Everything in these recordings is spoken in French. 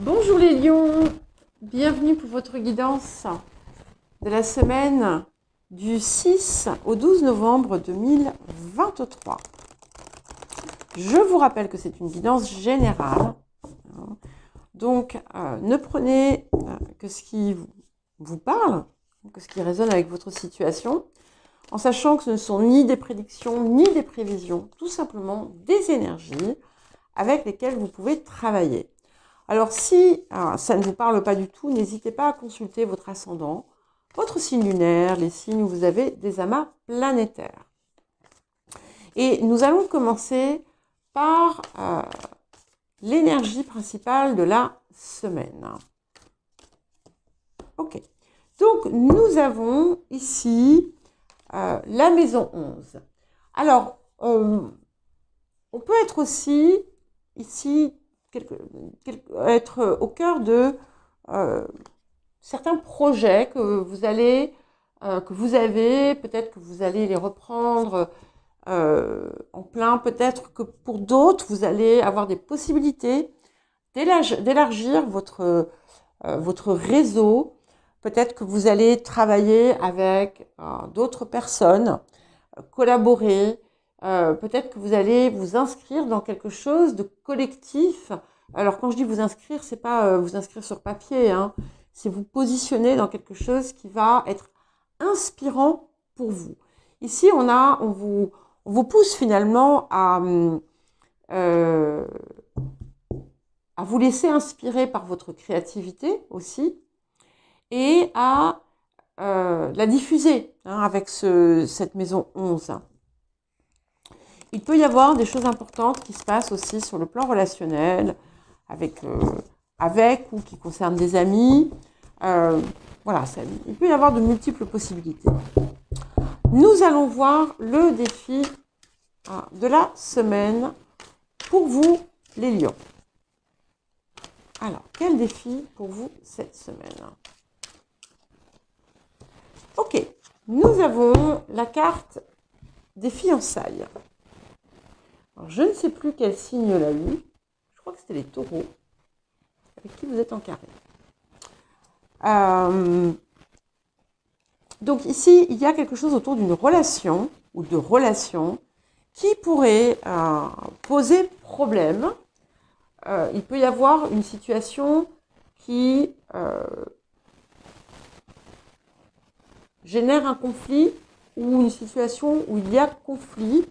Bonjour les lions, bienvenue pour votre guidance de la semaine du 6 au 12 novembre 2023. Je vous rappelle que c'est une guidance générale, donc ne prenez que ce qui vous parle, que ce qui résonne avec votre situation, en sachant que ce ne sont ni des prédictions ni des prévisions, tout simplement des énergies avec lesquelles vous pouvez travailler. Alors si ça ne vous parle pas du tout, n'hésitez pas à consulter votre ascendant, votre signe lunaire, les signes où vous avez des amas planétaires. Et nous allons commencer par l'énergie principale de la semaine. Ok, donc nous avons ici la maison 11. Alors, on peut être aussi ici être au cœur de certains projets que vous avez, peut-être que vous allez les reprendre en plein, peut-être que pour d'autres, vous allez avoir des possibilités d'élargir votre réseau. Peut-être que vous allez travailler avec d'autres personnes, collaborer. Peut-être que vous allez vous inscrire dans quelque chose de collectif. Alors quand je dis vous inscrire, c'est pas vous inscrire sur papier, hein. C'est vous positionner dans quelque chose qui va être inspirant pour vous. Ici, on vous pousse finalement à vous laisser inspirer par votre créativité aussi et à la diffuser avec cette maison 11. Il peut y avoir des choses importantes qui se passent aussi sur le plan relationnel, avec ou qui concernent des amis. Voilà, il peut y avoir de multiples possibilités. Nous allons voir le défi de la semaine pour vous, les lions. Alors, quel défi pour vous cette semaine? Ok, nous avons la carte des fiançailles. Alors, je ne sais plus quel signe l'a eu. Je crois que c'était les taureaux avec qui vous êtes en carré. Donc ici, il y a quelque chose autour d'une relation ou de relations qui pourrait poser problème. Il peut y avoir une situation qui génère un conflit ou une situation où il y a conflit.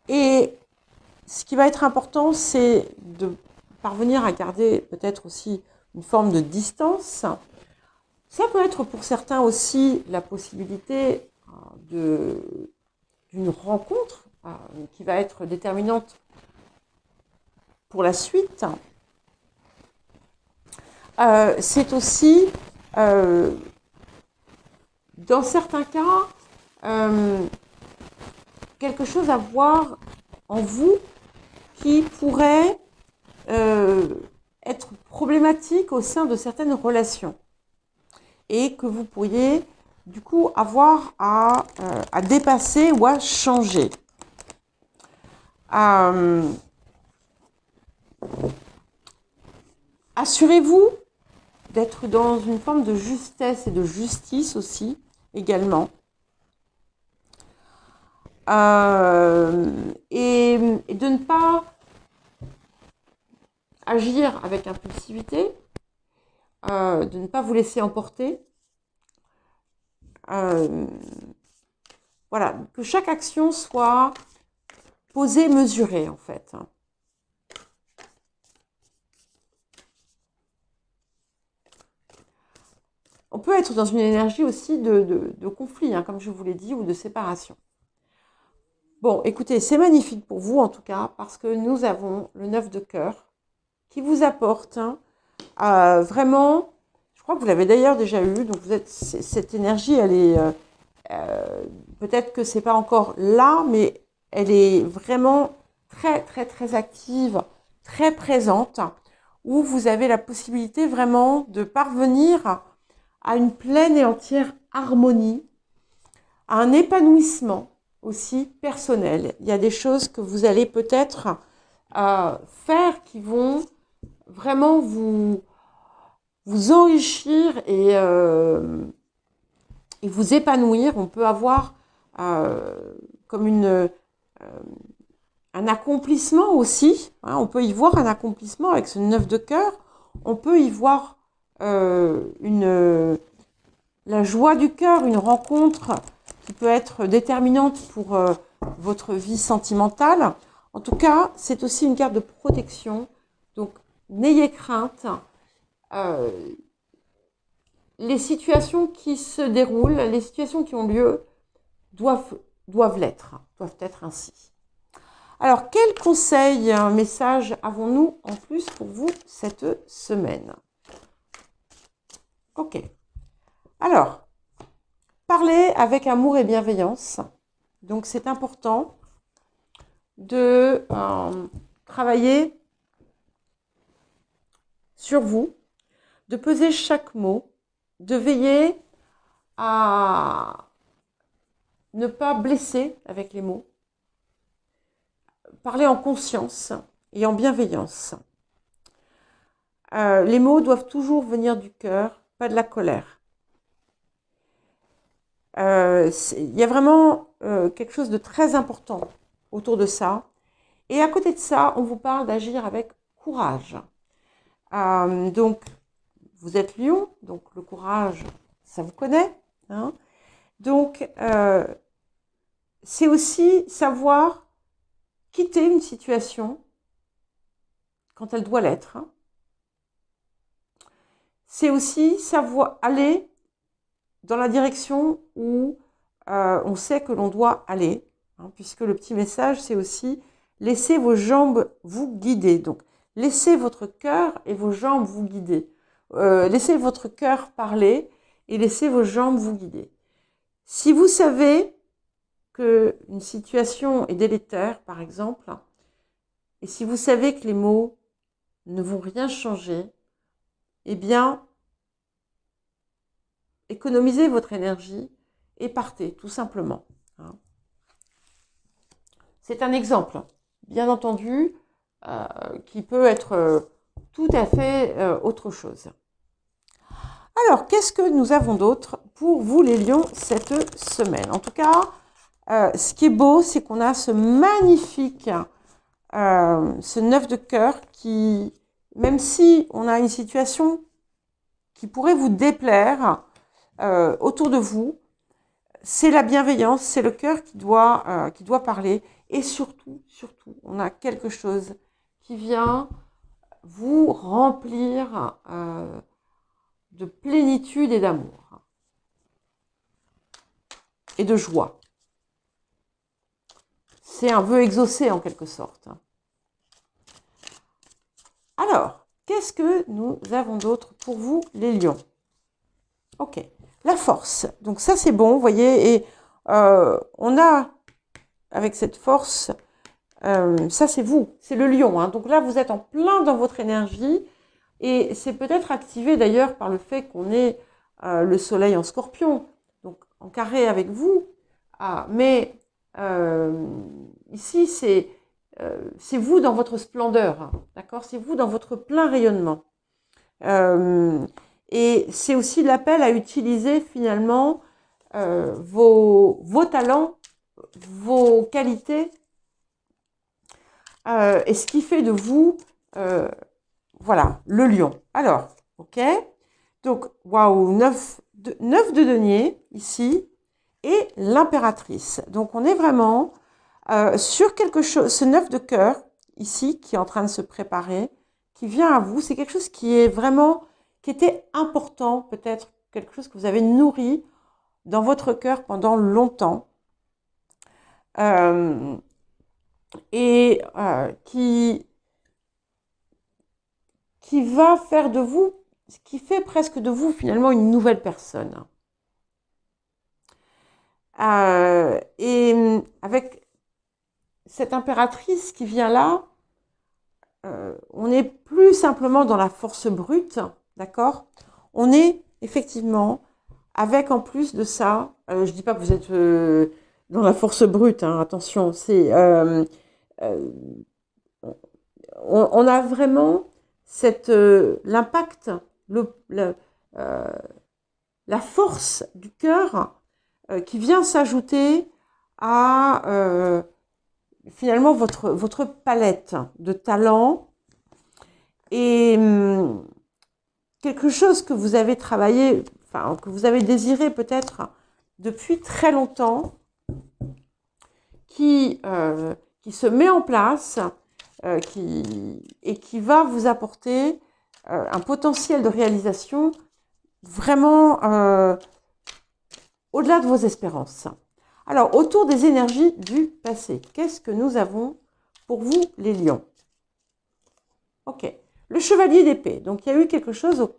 Et ce qui va être important, c'est de parvenir à garder peut-être aussi une forme de distance. Ça peut être pour certains aussi la possibilité d'une rencontre qui va être déterminante pour la suite. C'est aussi, dans certains cas, quelque chose à voir en vous qui pourrait être problématique au sein de certaines relations et que vous pourriez du coup avoir à dépasser ou à changer. Assurez-vous d'être dans une forme de justesse et de justice aussi, également. Et de ne pas agir avec impulsivité, de ne pas vous laisser emporter. Voilà, que chaque action soit posée, mesurée en fait. On peut être dans une énergie aussi de conflit, comme je vous l'ai dit, ou de séparation. Bon, écoutez, c'est magnifique pour vous en tout cas, parce que nous avons le 9 de cœur qui vous apporte vraiment, je crois que vous l'avez d'ailleurs déjà eu, donc cette énergie, elle est, peut-être que c'est pas encore là, mais elle est vraiment très, très, très active, très présente, où vous avez la possibilité vraiment de parvenir à une pleine et entière harmonie, à un épanouissement aussi personnel. Il y a des choses que vous allez peut-être faire qui vont vraiment vous enrichir et vous épanouir. On peut avoir comme un accomplissement aussi. Hein, on peut y voir un accomplissement avec ce 9 de cœur. On peut y voir la joie du cœur, une rencontre qui peut être déterminante pour votre vie sentimentale. En tout cas, c'est aussi une carte de protection. Donc, n'ayez crainte. Les situations qui se déroulent, les situations qui ont lieu, doivent l'être, doivent être ainsi. Alors, quel conseil, message avons-nous en plus pour vous cette semaine? Ok. Alors, parlez avec amour et bienveillance. Donc, c'est important de travailler sur vous, de peser chaque mot, de veiller à ne pas blesser avec les mots. Parler en conscience et en bienveillance. Les mots doivent toujours venir du cœur, pas de la colère. Il y a vraiment quelque chose de très important autour de ça. Et à côté de ça, on vous parle d'agir avec courage. Donc, vous êtes lion, donc le courage, ça vous connaît. Hein, donc, c'est aussi savoir quitter une situation quand elle doit l'être. C'est aussi savoir aller dans la direction où on sait que l'on doit aller, hein, puisque le petit message, c'est aussi laissez vos jambes vous guider. Donc, laissez votre cœur et vos jambes vous guider. Laissez votre cœur parler et laissez vos jambes vous guider. Si vous savez qu'une situation est délétère, par exemple, et si vous savez que les mots ne vont rien changer, eh bien, économisez votre énergie et partez, tout simplement. C'est un exemple, bien entendu, qui peut être tout à fait autre chose. Alors, qu'est-ce que nous avons d'autre pour vous, les lions, cette semaine? En tout cas, ce qui est beau, c'est qu'on a ce magnifique, ce 9 de cœur qui, même si on a une situation qui pourrait vous déplaire autour de vous, c'est la bienveillance, c'est le cœur qui doit parler. Et surtout, on a quelque chose qui vient vous remplir de plénitude et d'amour et de joie. C'est un vœu exaucé en quelque sorte. Alors, qu'est-ce que nous avons d'autre pour vous, les lions? Ok, la force. Donc ça, c'est bon, vous voyez, et on a, avec cette force, ça c'est vous, c'est le lion. Hein. Donc là, vous êtes en plein dans votre énergie, et c'est peut-être activé d'ailleurs par le fait qu'on ait le soleil en scorpion, donc en carré avec vous. Mais ici, c'est vous dans votre splendeur, hein, d'accord? C'est vous dans votre plein rayonnement. Et c'est aussi l'appel à utiliser finalement vos talents, vos qualités, et ce qui fait de vous, voilà, le lion. Alors, ok, donc, waouh, 9 de denier ici, et l'impératrice. Donc, on est vraiment sur quelque chose, ce 9 de cœur ici, qui est en train de se préparer, qui vient à vous. C'est quelque chose qui est vraiment, qui était important, peut-être quelque chose que vous avez nourri dans votre cœur pendant longtemps. Et qui va faire de vous, ce qui fait presque de vous finalement une nouvelle personne. Et avec cette impératrice qui vient là, on n'est plus simplement dans la force brute, d'accord? On est effectivement avec en plus de ça, je dis pas que vous êtes dans la force brute, hein, attention, c'est on a vraiment l'impact, la force du cœur qui vient s'ajouter à finalement votre palette de talents et quelque chose que vous avez travaillé, enfin que vous avez désiré peut-être depuis très longtemps, qui se met en place et qui va vous apporter un potentiel de réalisation vraiment au-delà de vos espérances. Alors, autour des énergies du passé, qu'est-ce que nous avons pour vous, les lions? Ok, le chevalier d'épée. Donc, il y a eu quelque chose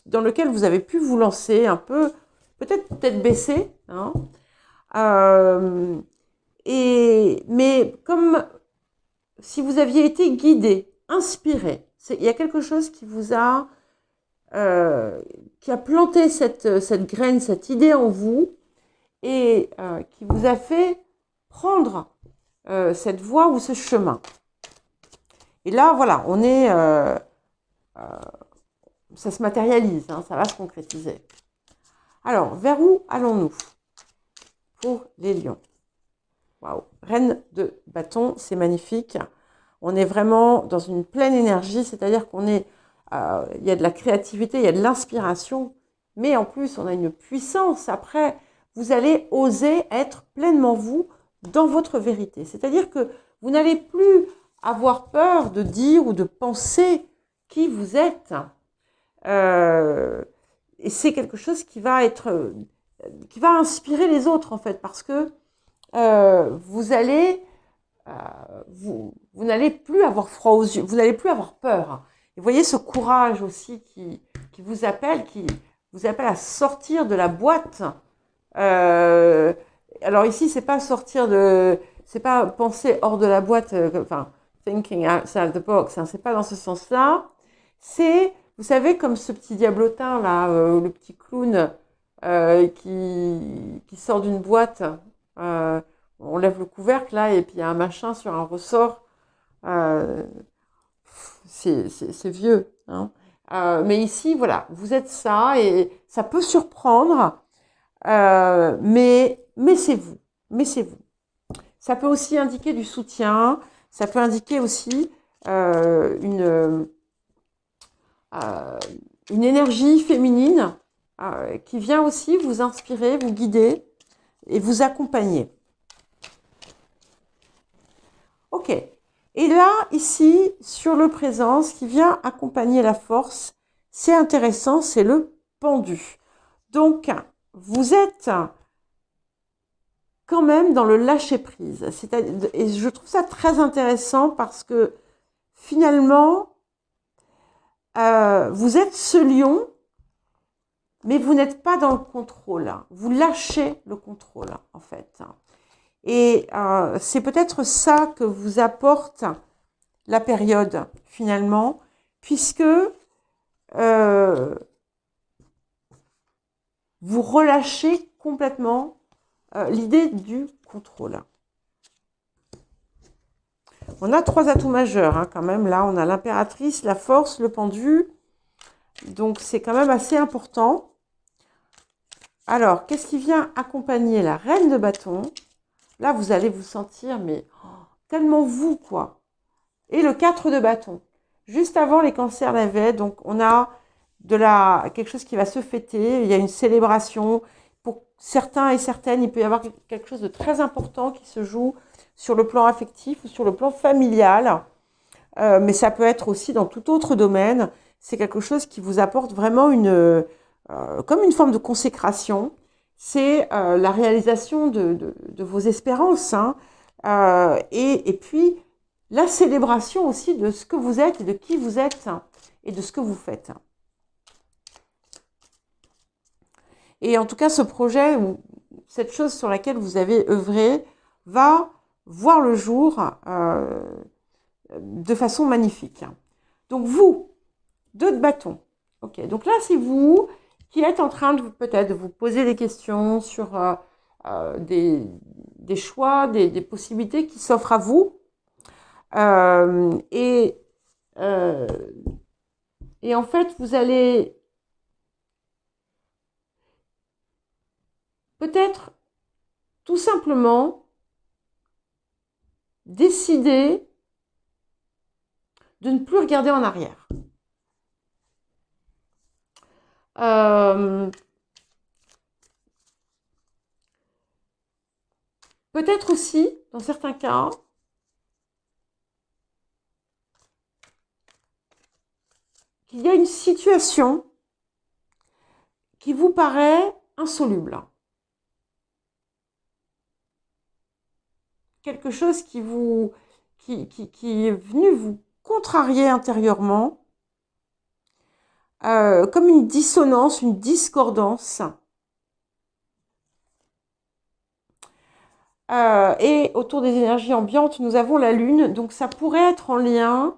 dans lequel vous avez pu vous lancer un peu, peut-être tête baissée, hein, mais comme si vous aviez été guidé, inspiré, il y a quelque chose qui vous a, qui a planté cette graine, cette idée en vous, et qui vous a fait prendre cette voie ou ce chemin. Et là, voilà, on est, ça se matérialise, hein, ça va se concrétiser. Alors, vers où allons-nous pour les lions? Waouh, reine de bâton, c'est magnifique. On est vraiment dans une pleine énergie, c'est-à-dire qu'on est, il y a de la créativité, il y a de l'inspiration, mais en plus, on a une puissance. Après, vous allez oser être pleinement vous dans votre vérité. C'est-à-dire que vous n'allez plus avoir peur de dire ou de penser qui vous êtes. Et c'est quelque chose qui va inspirer les autres, en fait, parce que vous allez, vous n'allez plus avoir froid aux yeux, vous n'allez plus avoir peur. Et vous voyez ce courage aussi qui vous appelle à sortir de la boîte. Alors ici, c'est pas c'est pas penser hors de la boîte, enfin, thinking outside the box, hein, c'est pas dans ce sens-là. C'est, vous savez, comme ce petit diablotin là, le petit clown qui sort d'une boîte. On lève le couvercle là et puis il y a un machin sur un ressort. C'est vieux, hein. Mais ici, voilà, vous êtes ça et ça peut surprendre, mais c'est vous, Ça peut aussi indiquer du soutien, ça peut indiquer aussi une énergie féminine qui vient aussi vous inspirer, vous guider et vous accompagner. Ok. Et là, ici, sur le présent, ce qui vient accompagner la force, c'est intéressant, c'est le pendu. Donc, vous êtes quand même dans le lâcher-prise. Et je trouve ça très intéressant parce que finalement, vous êtes ce lion, mais vous n'êtes pas dans le contrôle. Vous lâchez le contrôle, en fait. Et c'est peut-être ça que vous apporte la période, finalement, puisque vous relâchez complètement l'idée du contrôle. On a 3 atouts majeurs, hein, quand même. Là, on a l'impératrice, la force, le pendu. Donc, c'est quand même assez important. Alors, qu'est-ce qui vient accompagner la reine de bâton? Là, vous allez vous sentir, mais tellement vous, quoi. Et le 4 de bâton. Juste avant les cancers navets, donc on a quelque chose qui va se fêter. Il y a une célébration. Pour certains et certaines, il peut y avoir quelque chose de très important qui se joue sur le plan affectif ou sur le plan familial. Mais ça peut être aussi dans tout autre domaine. C'est quelque chose qui vous apporte vraiment comme une forme de consécration. C'est la réalisation de vos espérances, hein. Et puis la célébration aussi de ce que vous êtes et de qui vous êtes, hein, et de ce que vous faites. Et en tout cas, ce projet ou cette chose sur laquelle vous avez œuvré va voir le jour de façon magnifique. Donc vous, 2 de bâton. Ok, donc là, c'est vous qui êtes en train de peut-être vous poser des questions sur des choix, des possibilités qui s'offrent à vous. Et et en fait, vous allez peut-être tout simplement décider de ne plus regarder en arrière. Peut-être aussi, dans certains cas, qu'il y a une situation qui vous paraît insoluble. Quelque chose qui est venu vous contrarier intérieurement, comme une dissonance, une discordance. Et autour des énergies ambiantes, nous avons la Lune, donc ça pourrait être en lien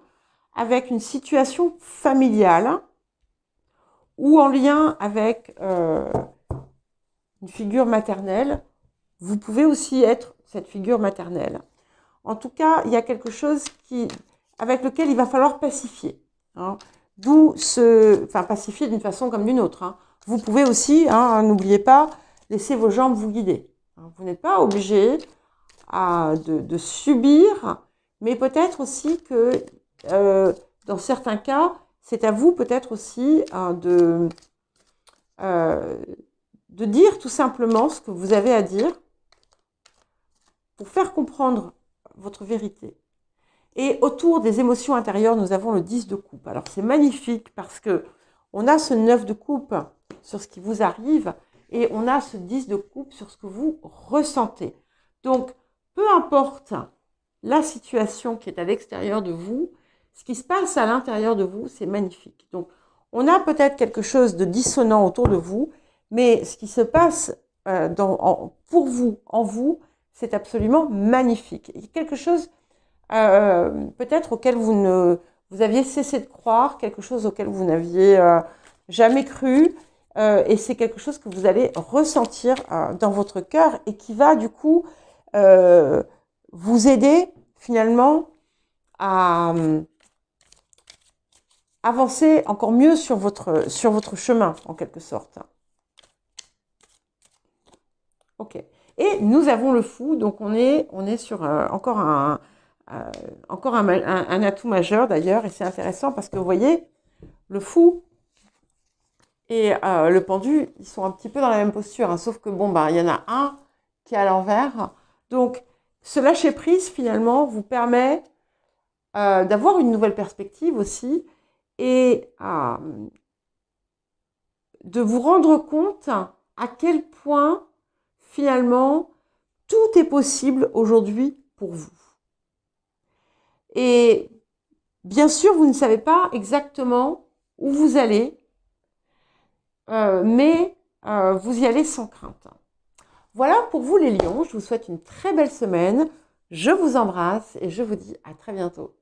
avec une situation familiale ou en lien avec une figure maternelle. Vous pouvez aussi être cette figure maternelle. En tout cas, il y a quelque chose avec lequel il va falloir pacifier. Hein. Pacifier d'une façon comme d'une autre. Hein. Vous pouvez aussi, n'oubliez pas, laisser vos jambes vous guider. Vous n'êtes pas obligé de subir, mais peut-être aussi que dans certains cas, c'est à vous peut-être aussi de dire tout simplement ce que vous avez à dire pour faire comprendre votre vérité. Et autour des émotions intérieures, nous avons le 10 de coupe. Alors c'est magnifique parce que on a ce 9 de coupe sur ce qui vous arrive et on a ce 10 de coupe sur ce que vous ressentez. Donc, peu importe la situation qui est à l'extérieur de vous, ce qui se passe à l'intérieur de vous, c'est magnifique. Donc, on a peut-être quelque chose de dissonant autour de vous, mais ce qui se passe pour vous, en vous, c'est absolument magnifique. Il y a quelque chose peut-être auquel vous aviez cessé de croire, quelque chose auquel vous n'aviez jamais cru, et c'est quelque chose que vous allez ressentir dans votre cœur et qui va du coup vous aider finalement à avancer encore mieux sur votre chemin en quelque sorte. Ok. Et nous avons le fou, donc on est sur encore un atout majeur d'ailleurs, et c'est intéressant parce que vous voyez, le fou et le pendu, ils sont un petit peu dans la même posture, hein, sauf que bon, il y en a un qui est à l'envers. Donc, ce lâcher prise finalement vous permet d'avoir une nouvelle perspective aussi et de vous rendre compte à quel point finalement tout est possible aujourd'hui pour vous. Et bien sûr, vous ne savez pas exactement où vous allez, mais vous y allez sans crainte. Voilà pour vous les lions, je vous souhaite une très belle semaine, je vous embrasse et je vous dis à très bientôt.